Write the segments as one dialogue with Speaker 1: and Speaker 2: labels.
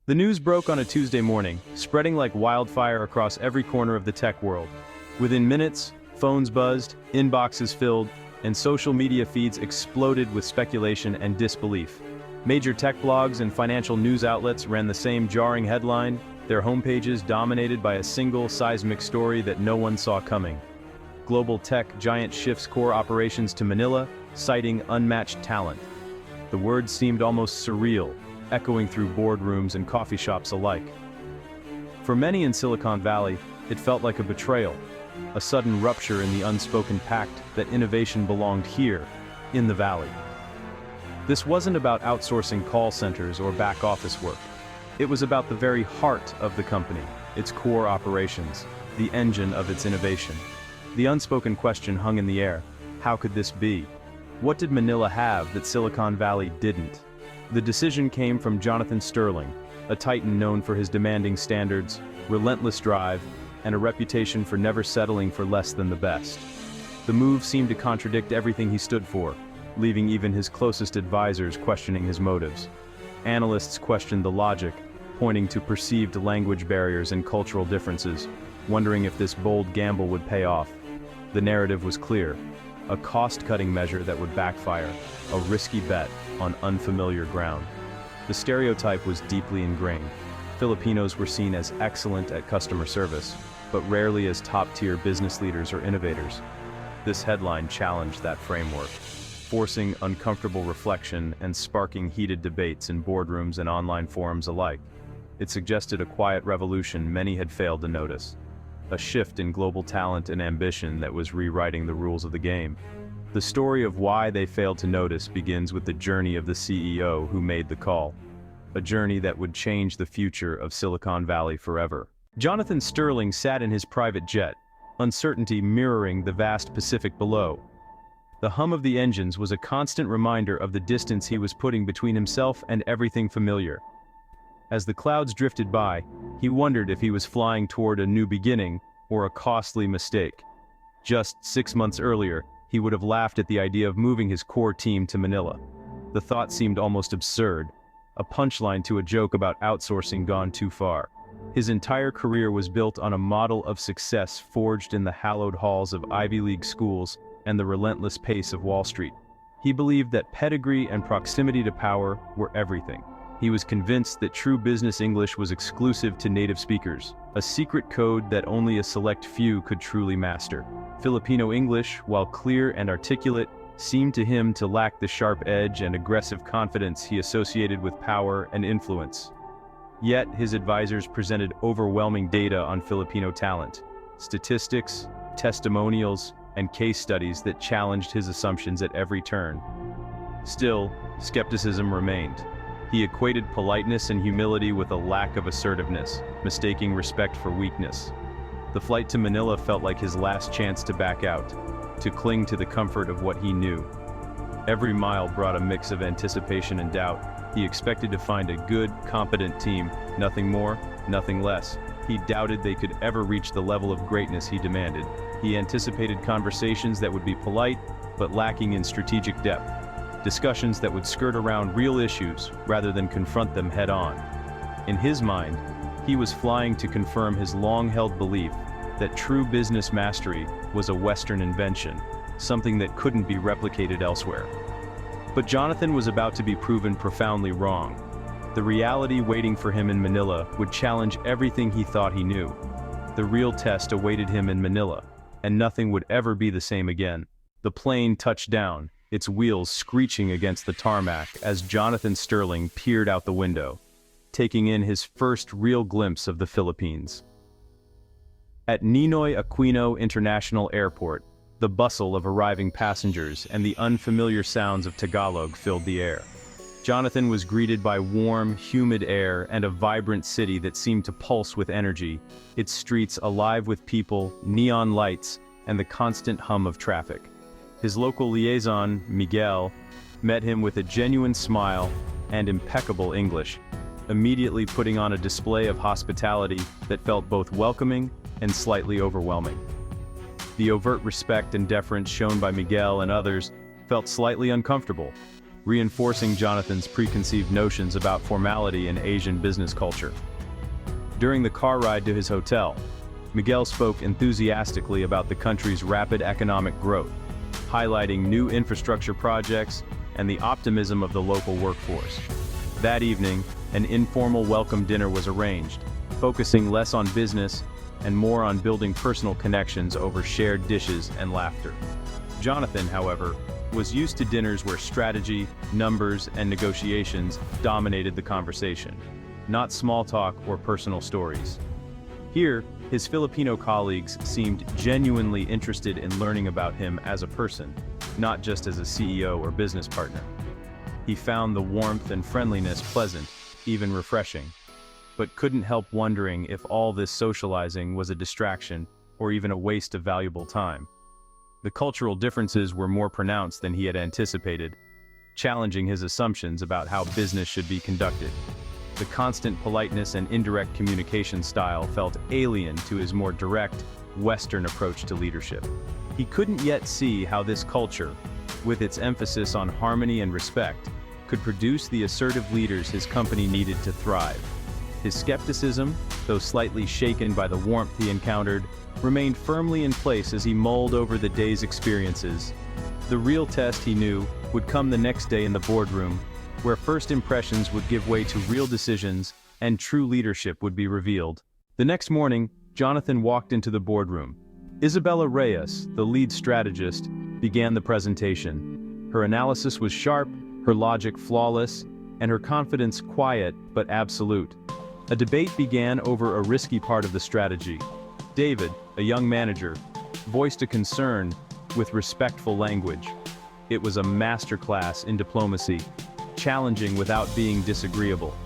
Speaker 1: The news broke on a Tuesday morning, spreading like wildfire across every corner of the tech world. Within minutes, phones buzzed, inboxes filled, and social media feeds exploded with speculation and disbelief. Major tech blogs and financial news outlets ran the same jarring headline, their homepages dominated by a single seismic story that no one saw coming. Global tech giant shifts core operations to Manila, citing unmatched talent. The words seemed almost surreal, echoing through boardrooms and coffee shops alike. For many in Silicon Valley, it felt like a betrayal, a sudden rupture in the unspoken pact that innovation belonged here, in the valley. This wasn't about outsourcing call centers or back office work. It was about the very heart of the company, its core operations, the engine of its innovation. The unspoken question hung in the air: how could this be? What did Manila have that Silicon Valley didn't? The decision came from Jonathan Sterling, a titan known for his demanding standards, relentless drive, and a reputation for never settling for less than the best. The move seemed to contradict everything he stood for, leaving even his closest advisors questioning his motives. Analysts questioned the logic, pointing to perceived language barriers and cultural differences, wondering if this bold gamble would pay off. The narrative was clear: a cost-cutting measure that would backfire, a risky bet on unfamiliar ground. The stereotype was deeply ingrained. Filipinos were seen as excellent at customer service, but rarely as top-tier business leaders or innovators. This headline challenged that framework, forcing uncomfortable reflection and sparking heated debates in boardrooms and online forums alike. It suggested a quiet revolution many had failed to notice, a shift in global talent and ambition that was rewriting the rules of the game. The story of why they failed to notice begins with the journey of the CEO who made the call, a journey that would change the future of Silicon Valley forever. Jonathan Sterling sat in his private jet, uncertainty mirroring the vast Pacific below. The hum of the engines was a constant reminder of the distance he was putting between himself and everything familiar. As the clouds drifted by, he wondered if he was flying toward a new beginning or a costly mistake. Just 6 months earlier, he would have laughed at the idea of moving his core team to Manila. The thought seemed almost absurd, a punchline to a joke about outsourcing gone too far. His entire career was built on a model of success forged in the hallowed halls of Ivy League schools and the relentless pace of Wall Street. He believed that pedigree and proximity to power were everything. He was convinced that true business English was exclusive to native speakers, a secret code that only a select few could truly master. Filipino English, while clear and articulate, seemed to him to lack the sharp edge and aggressive confidence he associated with power and influence. Yet, his advisors presented overwhelming data on Filipino talent, statistics, testimonials, and case studies that challenged his assumptions at every turn. Still, skepticism remained. He equated politeness and humility with a lack of assertiveness, mistaking respect for weakness. The flight to Manila felt like his last chance to back out, to cling to the comfort of what he knew. Every mile brought a mix of anticipation and doubt. He expected to find a good, competent team, nothing more, nothing less. He doubted they could ever reach the level of greatness he demanded. He anticipated conversations that would be polite, but lacking in strategic depth. Discussions that would skirt around real issues rather than confront them head-on. In his mind, he was flying to confirm his long-held belief that true business mastery was a Western invention, something that couldn't be replicated elsewhere. But Jonathan was about to be proven profoundly wrong. The reality waiting for him in Manila would challenge everything he thought he knew. The real test awaited him in Manila, and nothing would ever be the same again. The plane touched down, its wheels screeching against the tarmac as Jonathan Sterling peered out the window, taking in his first real glimpse of the Philippines. At Ninoy Aquino International Airport, the bustle of arriving passengers and the unfamiliar sounds of Tagalog filled the air. Jonathan was greeted by warm, humid air and a vibrant city that seemed to pulse with energy, its streets alive with people, neon lights, and the constant hum of traffic. His local liaison, Miguel, met him with a genuine smile and impeccable English, immediately putting on a display of hospitality that felt both welcoming and slightly overwhelming. The overt respect and deference shown by Miguel and others felt slightly uncomfortable. reinforcing Jonathan's preconceived notions about formality in Asian business culture. During the car ride to his hotel, Miguel spoke enthusiastically about the country's rapid economic growth, highlighting new infrastructure projects and the optimism of the local workforce. That evening, an informal welcome dinner was arranged, focusing less on business and more on building personal connections over shared dishes and laughter. Jonathan, however, was used to dinners where strategy, numbers, and negotiations dominated the conversation, not small talk or personal stories. Here, his Filipino colleagues seemed genuinely interested in learning about him as a person, not just as a CEO or business partner. He found the warmth and friendliness pleasant, even refreshing, but couldn't help wondering if all this socializing was a distraction or even a waste of valuable time. The cultural differences were more pronounced than he had anticipated, challenging his assumptions about how business should be conducted. The constant politeness and indirect communication style felt alien to his more direct, Western approach to leadership. He couldn't yet see how this culture, with its emphasis on harmony and respect, could produce the assertive leaders his company needed to thrive. His skepticism, though slightly shaken by the warmth he encountered, remained firmly in place as he mulled over the day's experiences. The real test, he knew, would come the next day in the boardroom, where first impressions would give way to real decisions and true leadership would be revealed. The next morning, Jonathan walked into the boardroom. Isabella Reyes, the lead strategist, began the presentation. Her analysis was sharp, her logic flawless, and her confidence quiet but absolute. A debate began over a risky part of the strategy. David, a young manager, voiced a concern with respectful language. It was a masterclass in diplomacy, challenging without being disagreeable.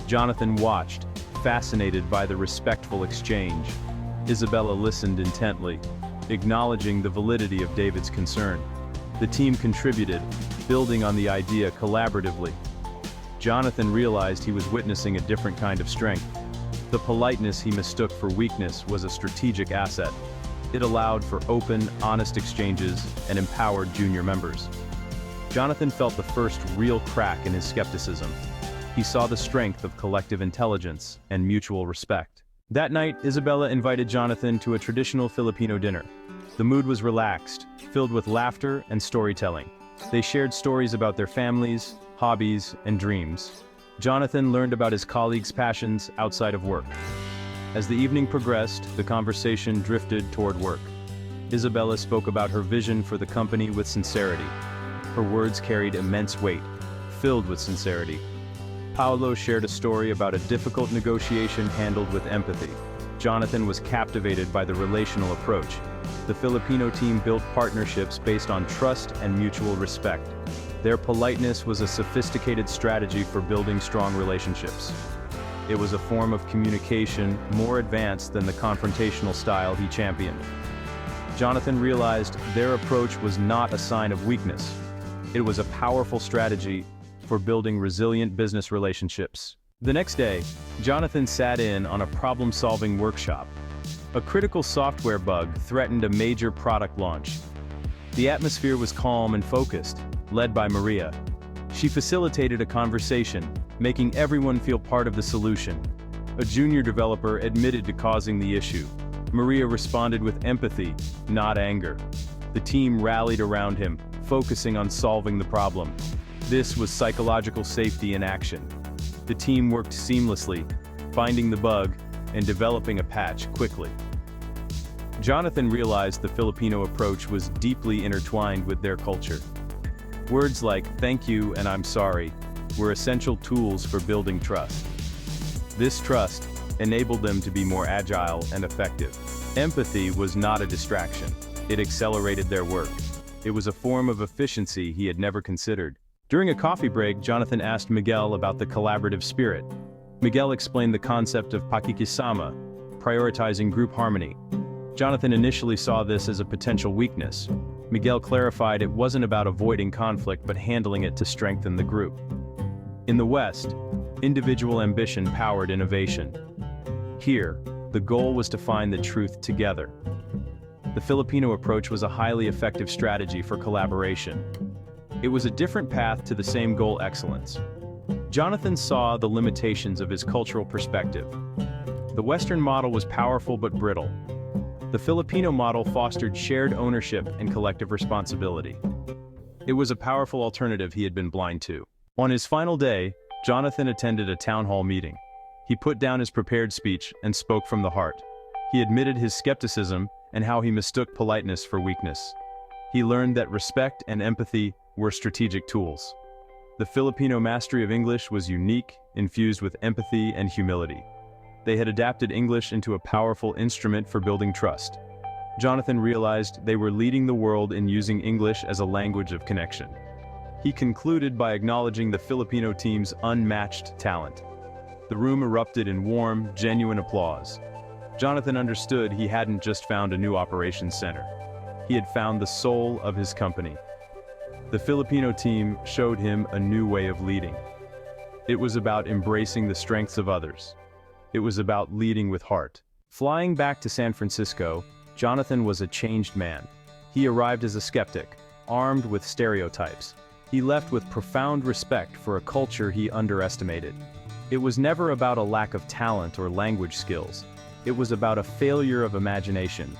Speaker 1: Jonathan watched, fascinated by the respectful exchange. Isabella listened intently, acknowledging the validity of David's concern. The team contributed, building on the idea collaboratively. Jonathan realized he was witnessing a different kind of strength. The politeness he mistook for weakness was a strategic asset. It allowed for open, honest exchanges and empowered junior members. Jonathan felt the first real crack in his skepticism. He saw the strength of collective intelligence and mutual respect. That night, Isabella invited Jonathan to a traditional Filipino dinner. The mood was relaxed, filled with laughter and storytelling. They shared stories about their families, hobbies, and dreams. Jonathan learned about his colleagues' passions outside of work. As the evening progressed, the conversation drifted toward work. Isabella spoke about her vision for the company with sincerity. Her words carried immense weight, filled with sincerity. Paolo shared a story about a difficult negotiation handled with empathy. Jonathan was captivated by the relational approach. The Filipino team built partnerships based on trust and mutual respect. Their politeness was a sophisticated strategy for building strong relationships. It was a form of communication more advanced than the confrontational style he championed. Jonathan realized their approach was not a sign of weakness. It was a powerful strategy for building resilient business relationships. The next day, Jonathan sat in on a problem-solving workshop. A critical software bug threatened a major product launch. The atmosphere was calm and focused, led by Maria. She facilitated a conversation, making everyone feel part of the solution. A junior developer admitted to causing the issue. Maria responded with empathy, not anger. The team rallied around him, focusing on solving the problem. This was psychological safety in action. The team worked seamlessly, finding the bug and developing a patch quickly. Jonathan realized the Filipino approach was deeply intertwined with their culture. Words like "thank you" and "I'm sorry" were essential tools for building trust. This trust enabled them to be more agile and effective. Empathy was not a distraction. It accelerated their work. It was a form of efficiency he had never considered. During a coffee break, Jonathan asked Miguel about the collaborative spirit. Miguel explained the concept of pakikisama, prioritizing group harmony. Jonathan initially saw this as a potential weakness. Miguel clarified it wasn't about avoiding conflict but handling it to strengthen the group. In the West, individual ambition powered innovation. Here, the goal was to find the truth together. The Filipino approach was a highly effective strategy for collaboration. It was a different path to the same goal: excellence. Jonathan saw the limitations of his cultural perspective. The Western model was powerful but brittle. The Filipino model fostered shared ownership and collective responsibility. It was a powerful alternative he had been blind to. On his final day, Jonathan attended a town hall meeting. He put down his prepared speech and spoke from the heart. He admitted his skepticism and how he mistook politeness for weakness. He learned that respect and empathy were strategic tools. The Filipino mastery of English was unique, infused with empathy and humility. They had adapted English into a powerful instrument for building trust. Jonathan realized they were leading the world in using English as a language of connection. He concluded by acknowledging the Filipino team's unmatched talent. The room erupted in warm, genuine applause. Jonathan understood he hadn't just found a new operations center. He had found the soul of his company. The Filipino team showed him a new way of leading. It was about embracing the strengths of others. It was about leading with heart. Flying back to San Francisco, Jonathan was a changed man. He arrived as a skeptic, armed with stereotypes. He left with profound respect for a culture he underestimated. It was never about a lack of talent or language skills. It was about a failure of imagination.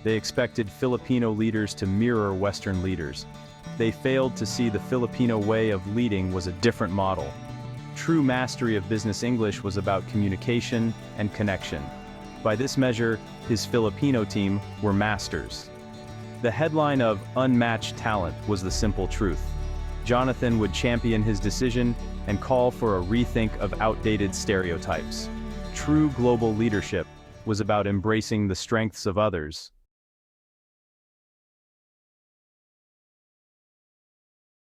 Speaker 1: They expected Filipino leaders to mirror Western leaders. They failed to see the Filipino way of leading was a different model. True mastery of business English was about communication and connection. By this measure, his Filipino team were masters. The headline of "Unmatched Talent" was the simple truth. Jonathan would champion his decision and call for a rethink of outdated stereotypes. True global leadership was about embracing the strengths of others